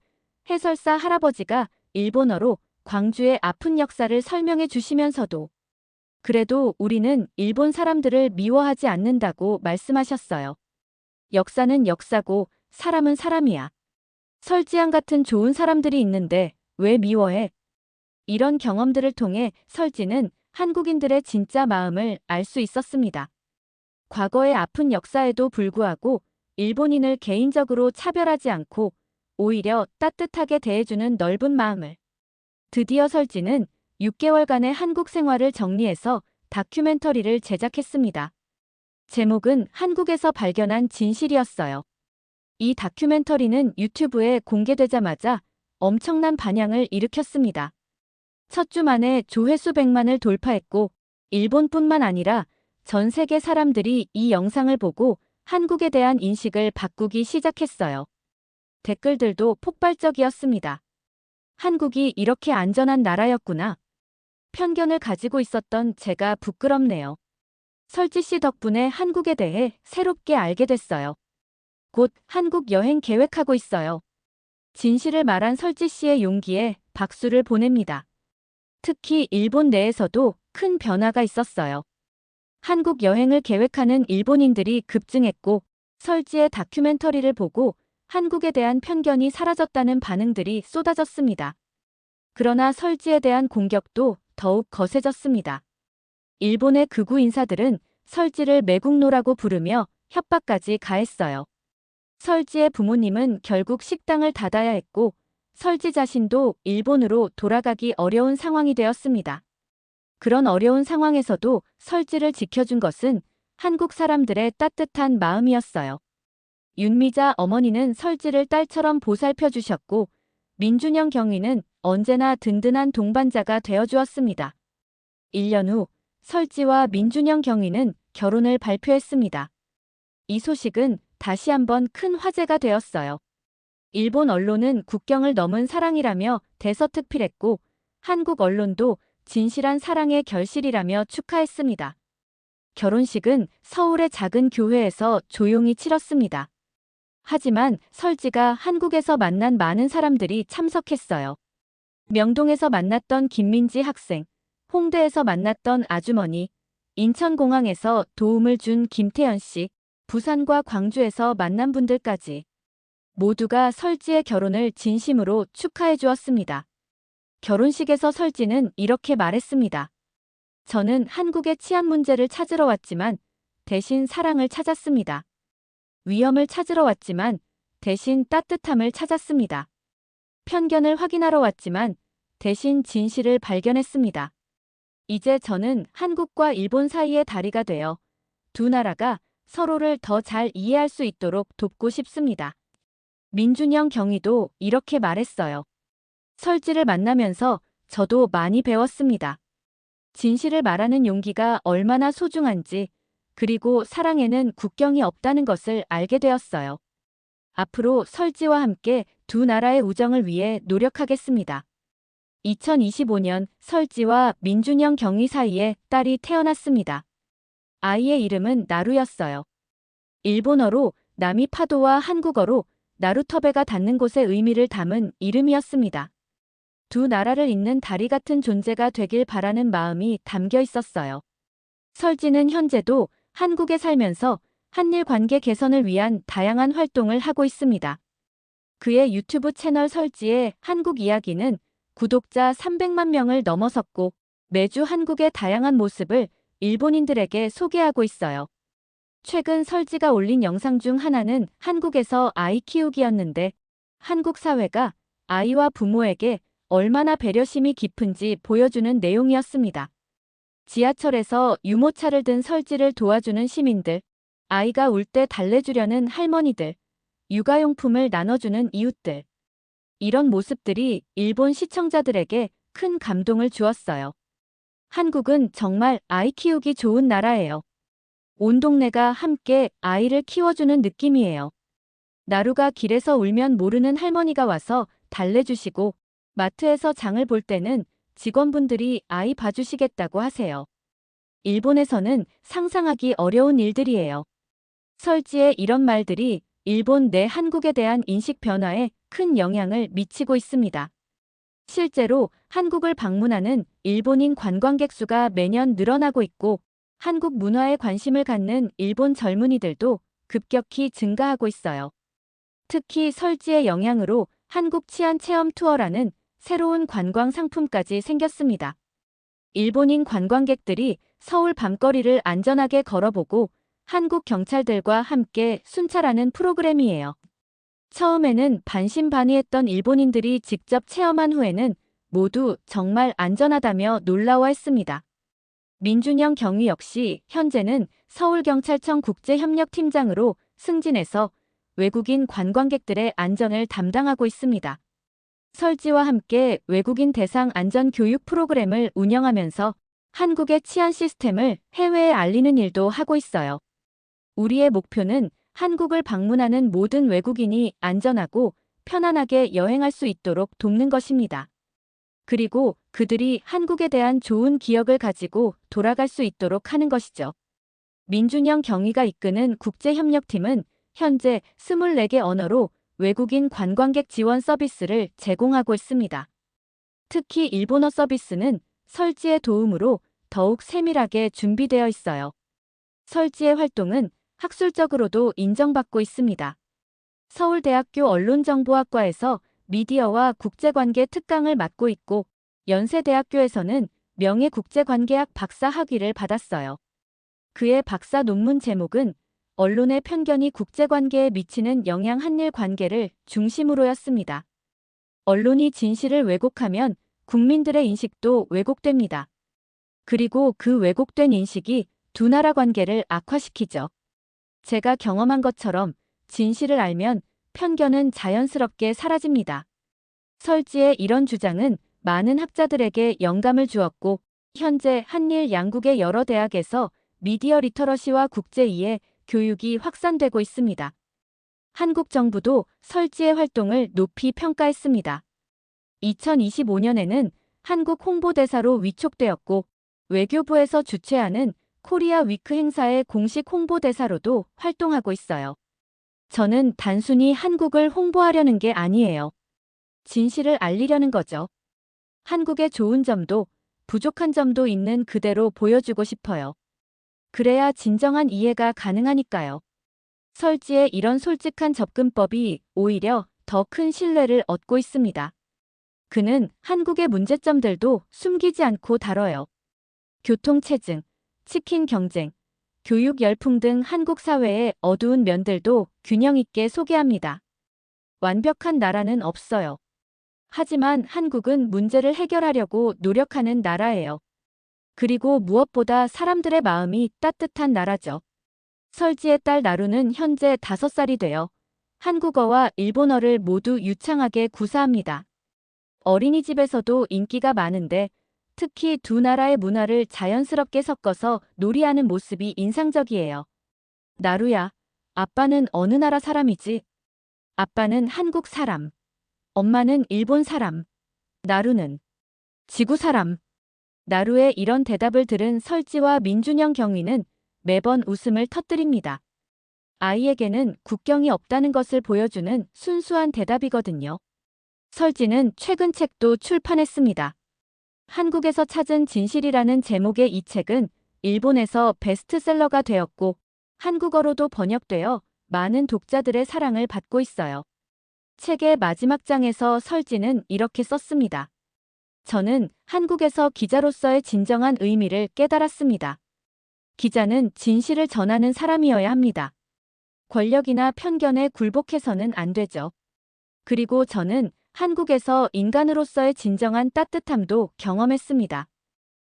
해설사 할아버지가 일본어로 광주의 아픈 역사를 설명해 주시면서도 그래도 우리는 일본 사람들을 미워하지 않는다고 말씀하셨어요. 역사는 역사고 사람은 사람이야. 설지양 같은 좋은 사람들이 있는데 왜 미워해? 이런 경험들을 통해 설지는 한국인들의 진짜 마음을 알 수 있었습니다. 과거의 아픈 역사에도 불구하고 일본인을 개인적으로 차별하지 않고 오히려 따뜻하게 대해주는 넓은 마음을. 드디어 설지는 6개월간의 한국 생활을 정리해서 다큐멘터리를 제작했습니다. 제목은 한국에서 발견한 진실이었어요. 이 다큐멘터리는 유튜브에 공개되자마자 엄청난 반향을 일으켰습니다. 첫 주 만에 조회수 100만을 돌파했고 일본뿐만 아니라 전 세계 사람들이 이 영상을 보고 한국에 대한 인식을 바꾸기 시작했어요. 댓글들도 폭발적이었습니다. 한국이 이렇게 안전한 나라였구나. 편견을 가지고 있었던 제가 부끄럽네요. 설지 씨 덕분에 한국에 대해 새롭게 알게 됐어요. 곧 한국 여행 계획하고 있어요. 진실을 말한 설지 씨의 용기에 박수를 보냅니다. 특히 일본 내에서도 큰 변화가 있었어요. 한국 여행을 계획하는 일본인들이 급증했고 설지의 다큐멘터리를 보고 한국에 대한 편견이 사라졌다는 반응들이 쏟아졌습니다. 그러나 설지에 대한 공격도 더욱 거세졌습니다. 일본의 극우 인사들은 설지를 매국노라고 부르며 협박까지 가했어요. 설지의 부모님은 결국 식당을 닫아야 했고 설지 자신도 일본으로 돌아가기 어려운 상황이 되었습니다. 그런 어려운 상황에서도 설지를 지켜준 것은 한국 사람들의 따뜻한 마음이었어요. 윤미자 어머니는 설지를 딸처럼 보살펴 주셨고 민준영 경위는 언제나 든든한 동반자가 되어주었습니다. 1년 후 설지와 민준영 경위는 결혼을 발표했습니다. 이 소식은 다시 한번 큰 화제가 되었어요. 일본 언론은 국경을 넘은 사랑이라며 대서특필했고, 한국 언론도 진실한 사랑의 결실이라며 축하했습니다. 결혼식은 서울의 작은 교회에서 조용히 치렀습니다. 하지만 설지가 한국에서 만난 많은 사람들이 참석했어요. 명동에서 만났던 김민지 학생, 홍대에서 만났던 아주머니, 인천공항에서 도움을 준 김태연 씨, 부산과 광주에서 만난 분들까지 모두가 설지의 결혼을 진심으로 축하해 주었습니다. 결혼식에서 설지는 이렇게 말했습니다. 저는 한국의 치안 문제를 찾으러 왔지만 대신 사랑을 찾았습니다. 위험을 찾으러 왔지만 대신 따뜻함을 찾았습니다. 편견을 확인하러 왔지만 대신 진실을 발견했습니다. 이제 저는 한국과 일본 사이의 다리가 되어 두 나라가 서로를 더 잘 이해할 수 있도록 돕고 싶습니다. 민준영 경위도 이렇게 말했어요. 설지를 만나면서 저도 많이 배웠습니다. 진실을 말하는 용기가 얼마나 소중한지, 그리고 사랑에는 국경이 없다는 것을 알게 되었어요. 앞으로 설지와 함께 두 나라의 우정을 위해 노력하겠습니다. 2025년 설지와 민준영 경위 사이에 딸이 태어났습니다. 아이의 이름은 나루였어요. 일본어로 남이 파도와 한국어로 나루터베가 닿는 곳의 의미를 담은 이름이었습니다. 두 나라를 잇는 다리 같은 존재가 되길 바라는 마음이 담겨 있었어요. 설지는 현재도 한국에 살면서 한일 관계 개선을 위한 다양한 활동을 하고 있습니다. 그의 유튜브 채널 설지의 한국 이야기는 구독자 300만 명을 넘어섰고 매주 한국의 다양한 모습을 일본인들에게 소개하고 있어요. 최근 설지가 올린 영상 중 하나는 한국에서 아이 키우기였는데 한국 사회가 아이와 부모에게 얼마나 배려심이 깊은지 보여주는 내용이었습니다. 지하철에서 유모차를 든 설지를 도와주는 시민들, 아이가 울 때 달래주려는 할머니들, 육아용품을 나눠주는 이웃들. 이런 모습들이 일본 시청자들에게 큰 감동을 주었어요. 한국은 정말 아이 키우기 좋은 나라예요. 온 동네가 함께 아이를 키워주는 느낌이에요. 나루가 길에서 울면 모르는 할머니가 와서 달래주시고 마트에서 장을 볼 때는 직원분들이 아이 봐주시겠다고 하세요. 일본에서는 상상하기 어려운 일들이에요. 설지의 이런 말들이 일본 내 한국에 대한 인식 변화에 큰 영향을 미치고 있습니다. 실제로 한국을 방문하는 일본인 관광객 수가 매년 늘어나고 있고 한국 문화에 관심을 갖는 일본 젊은이들도 급격히 증가하고 있어요. 특히 설지의 영향으로 한국 치안 체험 투어라는 새로운 관광 상품까지 생겼습니다. 일본인 관광객들이 서울 밤거리를 안전하게 걸어보고 한국 경찰들과 함께 순찰하는 프로그램이에요. 처음에는 반신반의했던 일본인들이 직접 체험한 후에는 모두 정말 안전하다며 놀라워했습니다. 민준영 경위 역시 현재는 서울경찰청 국제협력팀장으로 승진해서 외국인 관광객들의 안전을 담당하고 있습니다. 설지와 함께 외국인 대상 안전 교육 프로그램을 운영하면서 한국의 치안 시스템을 해외에 알리는 일도 하고 있어요. 우리의 목표는 한국을 방문하는 모든 외국인이 안전하고 편안하게 여행할 수 있도록 돕는 것입니다. 그리고 그들이 한국에 대한 좋은 기억을 가지고 돌아갈 수 있도록 하는 것이죠. 민준영 경위가 이끄는 국제협력팀은 현재 24개 언어로 외국인 관광객 지원 서비스를 제공하고 있습니다. 특히 일본어 서비스는 설지의 도움으로 더욱 세밀하게 준비되어 있어요. 설지의 활동은 학술적으로도 인정받고 있습니다. 서울대학교 언론정보학과에서 미디어와 국제관계 특강을 맡고 있고 연세대학교에서는 명예국제관계학 박사 학위를 받았어요. 그의 박사 논문 제목은 언론의 편견이 국제관계에 미치는 영향 한일 관계를 중심으로였습니다. 언론이 진실을 왜곡하면 국민들의 인식도 왜곡됩니다. 그리고 그 왜곡된 인식이 두 나라 관계를 악화시키죠. 제가 경험한 것처럼 진실을 알면 편견은 자연스럽게 사라집니다. 설지의 이런 주장은 많은 학자들에게 영감을 주었고 현재 한일 양국의 여러 대학에서 미디어 리터러시와 국제 이해, 교육이 확산되고 있습니다. 한국 정부도 설지의 활동을 높이 평가했습니다. 2025년에는 한국 홍보대사로 위촉되었고 외교부에서 주최하는 코리아 위크 행사의 공식 홍보대사로도 활동하고 있어요. 저는 단순히 한국을 홍보하려는 게 아니에요. 진실을 알리려는 거죠. 한국의 좋은 점도 부족한 점도 있는 그대로 보여주고 싶어요. 그래야 진정한 이해가 가능하니까요. 설지의 이런 솔직한 접근법이 오히려 더 큰 신뢰를 얻고 있습니다. 그는 한국의 문제점들도 숨기지 않고 다뤄요. 교통체증, 치킨 경쟁, 교육 열풍 등 한국 사회의 어두운 면들도 균형 있게 소개합니다. 완벽한 나라는 없어요. 하지만 한국은 문제를 해결하려고 노력하는 나라예요. 그리고 무엇보다 사람들의 마음이 따뜻한 나라죠. 설지의 딸 나루는 현재 5살이 되어 한국어와 일본어를 모두 유창하게 구사합니다. 어린이집에서도 인기가 많은데 특히 두 나라의 문화를 자연스럽게 섞어서 놀이하는 모습이 인상적이에요. 나루야, 아빠는 어느 나라 사람이지? 아빠는 한국 사람. 엄마는 일본 사람. 나루는 지구 사람. 나루의 이런 대답을 들은 설지와 민준영 경위는 매번 웃음을 터뜨립니다. 아이에게는 국경이 없다는 것을 보여주는 순수한 대답이거든요. 설지는 최근 책도 출판했습니다. 한국에서 찾은 진실이라는 제목의 이 책은 일본에서 베스트셀러가 되었고 한국어로도 번역되어 많은 독자들의 사랑을 받고 있어요. 책의 마지막 장에서 설지는 이렇게 썼습니다. 저는 한국에서 기자로서의 진정한 의미를 깨달았습니다. 기자는 진실을 전하는 사람이어야 합니다. 권력이나 편견에 굴복해서는 안 되죠. 그리고 저는 한국에서 인간으로서의 진정한 따뜻함도 경험했습니다.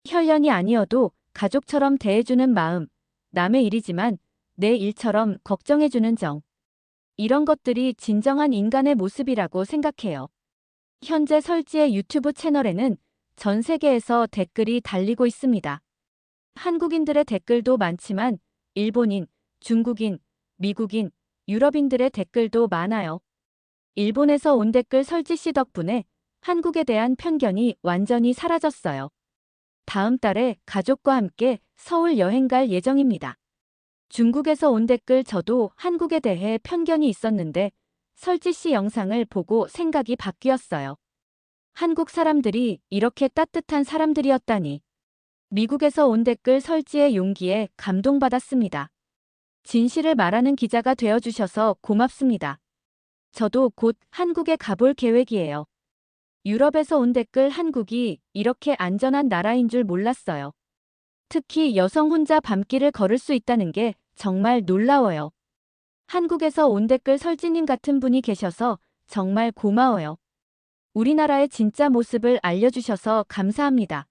혈연이 아니어도 가족처럼 대해주는 마음, 남의 일이지만 내 일처럼 걱정해주는 정. 이런 것들이 진정한 인간의 모습이라고 생각해요. 현재 설지의 유튜브 채널에는 전 세계에서 댓글이 달리고 있습니다. 한국인들의 댓글도 많지만 일본인, 중국인, 미국인, 유럽인들의 댓글도 많아요. 일본에서 온 댓글 설지 씨 덕분에 한국에 대한 편견이 완전히 사라졌어요. 다음 달에 가족과 함께 서울 여행 갈 예정입니다. 중국에서 온 댓글 저도 한국에 대해 편견이 있었는데 설지 씨 영상을 보고 생각이 바뀌었어요. 한국 사람들이 이렇게 따뜻한 사람들이었다니. 미국에서 온 댓글 설지의 용기에 감동받았습니다. 진실을 말하는 기자가 되어주셔서 고맙습니다. 저도 곧 한국에 가볼 계획이에요. 유럽에서 온 댓글 한국이 이렇게 안전한 나라인 줄 몰랐어요. 특히 여성 혼자 밤길을 걸을 수 있다는 게 정말 놀라워요. 한국에서 온 댓글 설지님 같은 분이 계셔서 정말 고마워요. 우리나라의 진짜 모습을 알려주셔서 감사합니다.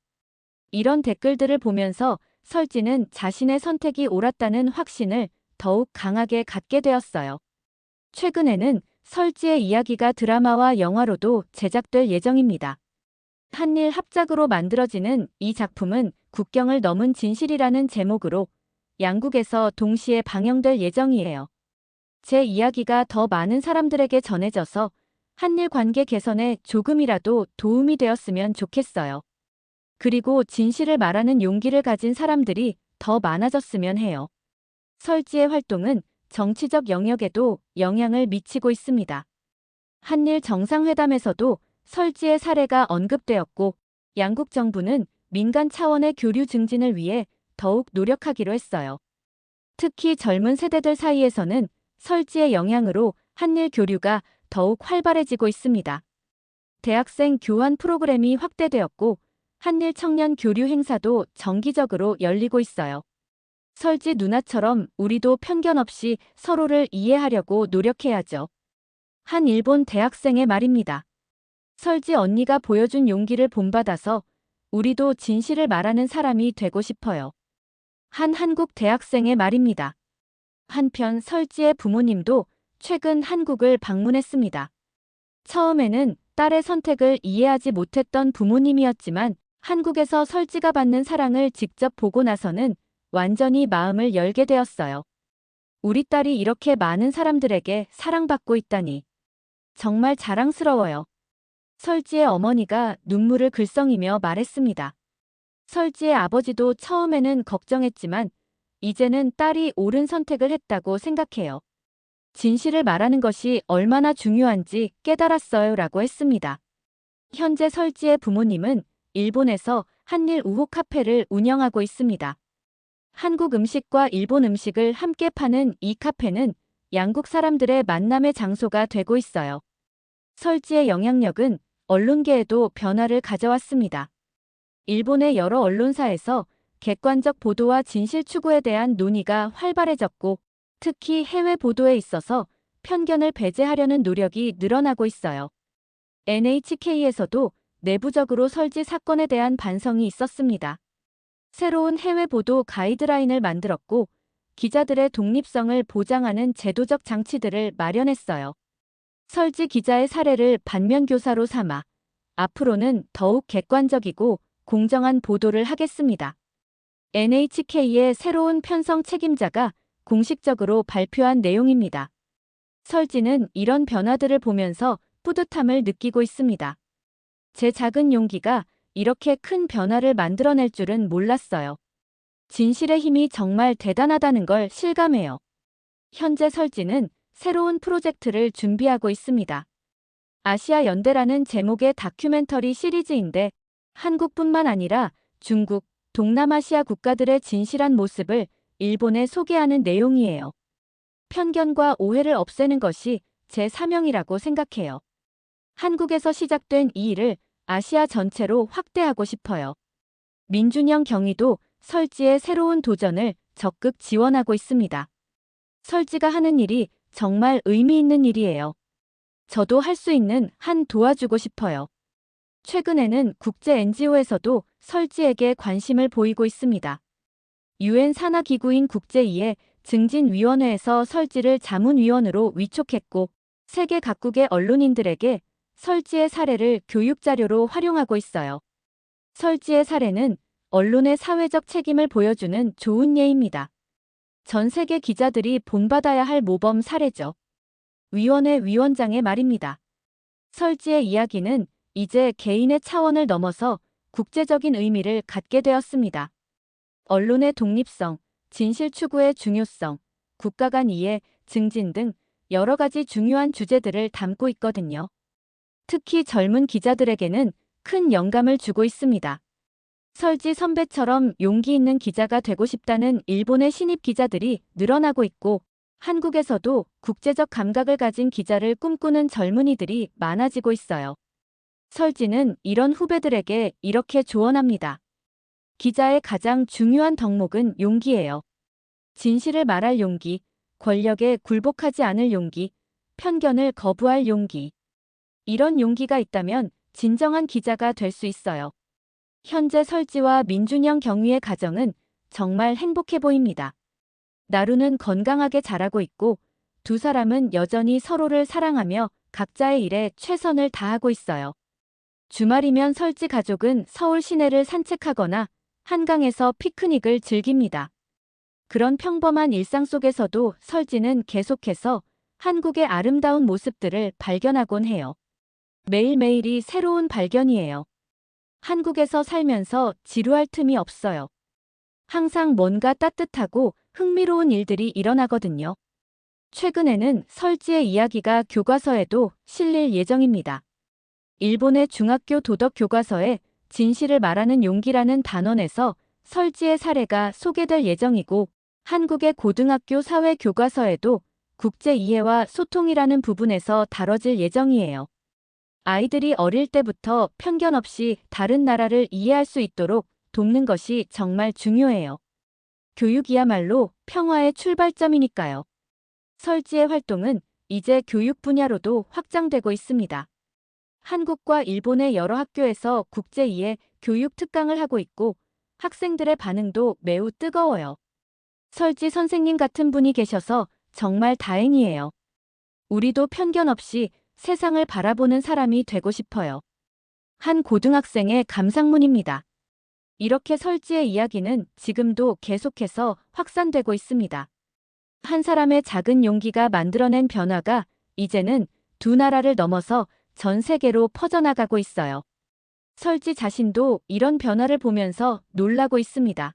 이런 댓글들을 보면서 설지는 자신의 선택이 옳았다는 확신을 더욱 강하게 갖게 되었어요. 최근에는 설지의 이야기가 드라마와 영화로도 제작될 예정입니다. 한일 합작으로 만들어지는 이 작품은 국경을 넘은 진실이라는 제목으로 양국에서 동시에 방영될 예정이에요. 제 이야기가 더 많은 사람들에게 전해져서 한일 관계 개선에 조금이라도 도움이 되었으면 좋겠어요. 그리고 진실을 말하는 용기를 가진 사람들이 더 많아졌으면 해요. 설지의 활동은 정치적 영역에도 영향을 미치고 있습니다. 한일 정상회담에서도 설지의 사례가 언급되었고 양국 정부는 민간 차원의 교류 증진을 위해 더욱 노력하기로 했어요. 특히 젊은 세대들 사이에서는 설지의 영향으로 한일 교류가 더욱 활발해지고 있습니다. 대학생 교환 프로그램이 확대되었고 한일 청년 교류 행사도 정기적으로 열리고 있어요. 설지 누나처럼 우리도 편견 없이 서로를 이해하려고 노력해야죠. 한 일본 대학생의 말입니다. 설지 언니가 보여준 용기를 본받아서 우리도 진실을 말하는 사람이 되고 싶어요. 한 한국 대학생의 말입니다. 한편 설지의 부모님도 최근 한국을 방문했습니다. 처음에는 딸의 선택을 이해하지 못했던 부모님이었지만 한국에서 설지가 받는 사랑을 직접 보고 나서는 완전히 마음을 열게 되었어요. 우리 딸이 이렇게 많은 사람들에게 사랑받고 있다니. 정말 자랑스러워요. 설지의 어머니가 눈물을 글썽이며 말했습니다. 설지의 아버지도 처음에는 걱정했지만 이제는 딸이 옳은 선택을 했다고 생각해요. 진실을 말하는 것이 얼마나 중요한지 깨달았어요 라고 했습니다. 현재 설지의 부모님은 일본에서 한일 우호 카페를 운영하고 있습니다. 한국 음식과 일본 음식을 함께 파는 이 카페는 양국 사람들의 만남의 장소가 되고 있어요. 설지의 영향력은 언론계에도 변화를 가져왔습니다. 일본의 여러 언론사에서 객관적 보도와 진실 추구에 대한 논의가 활발해졌고, 특히 해외 보도에 있어서 편견을 배제하려는 노력이 늘어나고 있어요. NHK에서도 내부적으로 설지 사건에 대한 반성이 있었습니다. 새로운 해외 보도 가이드라인을 만들었고, 기자들의 독립성을 보장하는 제도적 장치들을 마련했어요. 설지 기자의 사례를 반면교사로 삼아 앞으로는 더욱 객관적이고 공정한 보도를 하겠습니다. NHK의 새로운 편성 책임자가 공식적으로 발표한 내용입니다. 설지는 이런 변화들을 보면서 뿌듯함을 느끼고 있습니다. 제 작은 용기가 이렇게 큰 변화를 만들어낼 줄은 몰랐어요. 진실의 힘이 정말 대단하다는 걸 실감해요. 현재 설지는 새로운 프로젝트를 준비하고 있습니다. 아시아 연대라는 제목의 다큐멘터리 시리즈인데 한국뿐만 아니라 중국, 동남아시아 국가들의 진실한 모습을 일본에 소개하는 내용이에요. 편견과 오해를 없애는 것이 제 사명이라고 생각해요. 한국에서 시작된 이 일을 아시아 전체로 확대하고 싶어요. 민준영 경위도 설지의 새로운 도전을 적극 지원하고 있습니다. 설지가 하는 일이 정말 의미 있는 일이에요. 저도 할 수 있는 한 도와주고 싶어요. 최근에는 국제 NGO에서도 설지에게 관심을 보이고 있습니다. 유엔 산하기구인 국제2회 증진위원회에서 설지를 자문위원으로 위촉했고, 세계 각국의 언론인들에게 설지의 사례를 교육자료로 활용하고 있어요. 설지의 사례는 언론의 사회적 책임을 보여주는 좋은 예입니다. 전 세계 기자들이 본받아야 할 모범 사례죠. 위원회 위원장의 말입니다. 설지의 이야기는 이제 개인의 차원을 넘어서 국제적인 의미를 갖게 되었습니다. 언론의 독립성, 진실 추구의 중요성, 국가 간 이해, 증진 등 여러 가지 중요한 주제들을 담고 있거든요. 특히 젊은 기자들에게는 큰 영감을 주고 있습니다. 설지 선배처럼 용기 있는 기자가 되고 싶다는 일본의 신입 기자들이 늘어나고 있고, 한국에서도 국제적 감각을 가진 기자를 꿈꾸는 젊은이들이 많아지고 있어요. 설지는 이런 후배들에게 이렇게 조언합니다. 기자의 가장 중요한 덕목은 용기예요. 진실을 말할 용기, 권력에 굴복하지 않을 용기, 편견을 거부할 용기. 이런 용기가 있다면 진정한 기자가 될 수 있어요. 현재 설지와 민준영 경위의 가정은 정말 행복해 보입니다. 나루는 건강하게 자라고 있고 두 사람은 여전히 서로를 사랑하며 각자의 일에 최선을 다하고 있어요. 주말이면 설지 가족은 서울 시내를 산책하거나 한강에서 피크닉을 즐깁니다. 그런 평범한 일상 속에서도 설지는 계속해서 한국의 아름다운 모습들을 발견하곤 해요. 매일매일이 새로운 발견이에요. 한국에서 살면서 지루할 틈이 없어요. 항상 뭔가 따뜻하고 흥미로운 일들이 일어나거든요. 최근에는 설지의 이야기가 교과서에도 실릴 예정입니다. 일본의 중학교 도덕 교과서에 진실을 말하는 용기라는 단원에서 설지의 사례가 소개될 예정이고, 한국의 고등학교 사회 교과서에도 국제 이해와 소통이라는 부분에서 다뤄질 예정이에요. 아이들이 어릴 때부터 편견 없이 다른 나라를 이해할 수 있도록 돕는 것이 정말 중요해요. 교육이야말로 평화의 출발점이니까요. 설지의 활동은 이제 교육 분야로도 확장되고 있습니다. 한국과 일본의 여러 학교에서 국제 이해 교육 특강을 하고 있고 학생들의 반응도 매우 뜨거워요. 설지 선생님 같은 분이 계셔서 정말 다행이에요. 우리도 편견 없이 세상을 바라보는 사람이 되고 싶어요. 한 고등학생의 감상문입니다. 이렇게 설지의 이야기는 지금도 계속해서 확산되고 있습니다. 한 사람의 작은 용기가 만들어낸 변화가 이제는 두 나라를 넘어서 전 세계로 퍼져나가고 있어요. 설지 자신도 이런 변화를 보면서 놀라고 있습니다.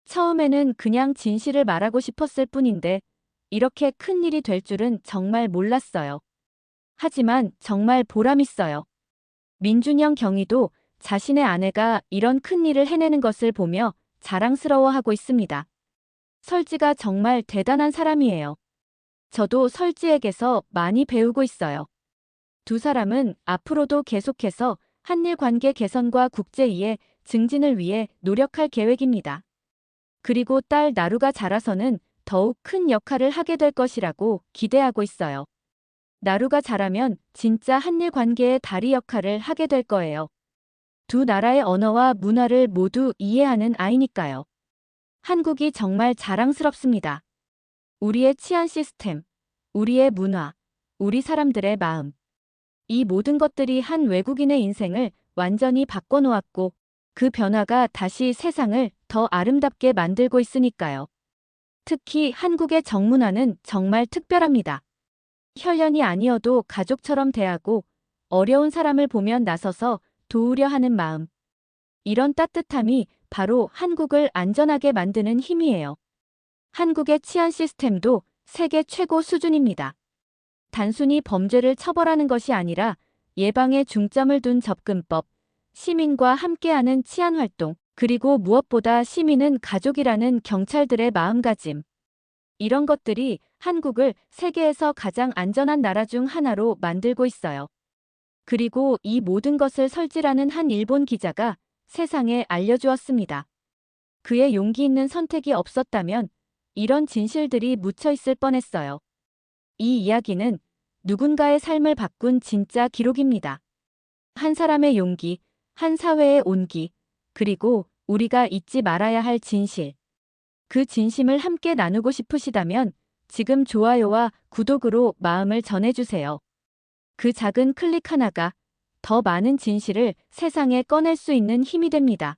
처음에는 그냥 진실을 말하고 싶었을 뿐인데 이렇게 큰 일이 될 줄은 정말 몰랐어요. 하지만 정말 보람있어요. 민준영 경위도 자신의 아내가 이런 큰 일을 해내는 것을 보며 자랑스러워하고 있습니다. 설지가 정말 대단한 사람이에요. 저도 설지에게서 많이 배우고 있어요. 두 사람은 앞으로도 계속해서 한일 관계 개선과 국제 이해 증진을 위해 노력할 계획입니다. 그리고 딸 나루가 자라서는 더욱 큰 역할을 하게 될 것이라고 기대하고 있어요. 나루가 자라면 진짜 한일 관계의 다리 역할을 하게 될 거예요. 두 나라의 언어와 문화를 모두 이해하는 아이니까요. 한국이 정말 자랑스럽습니다. 우리의 치안 시스템, 우리의 문화, 우리 사람들의 마음. 이 모든 것들이 한 외국인의 인생을 완전히 바꿔놓았고 그 변화가 다시 세상을 더 아름답게 만들고 있으니까요. 특히 한국의 정문화는 정말 특별합니다. 혈연이 아니어도 가족처럼 대하고 어려운 사람을 보면 나서서 도우려 하는 마음. 이런 따뜻함이 바로 한국을 안전하게 만드는 힘이에요. 한국의 치안 시스템도 세계 최고 수준입니다. 단순히 범죄를 처벌하는 것이 아니라 예방에 중점을 둔 접근법, 시민과 함께하는 치안 활동, 그리고 무엇보다 시민은 가족이라는 경찰들의 마음가짐. 이런 것들이 한국을 세계에서 가장 안전한 나라 중 하나로 만들고 있어요. 그리고 이 모든 것을 설지라는 한 일본 기자가 세상에 알려주었습니다. 그의 용기 있는 선택이 없었다면 이런 진실들이 묻혀 있을 뻔했어요. 이 이야기는 누군가의 삶을 바꾼 진짜 기록입니다. 한 사람의 용기, 한 사회의 온기, 그리고 우리가 잊지 말아야 할 진실. 그 진심을 함께 나누고 싶으시다면 지금 좋아요와 구독으로 마음을 전해주세요. 그 작은 클릭 하나가 더 많은 진실을 세상에 꺼낼 수 있는 힘이 됩니다.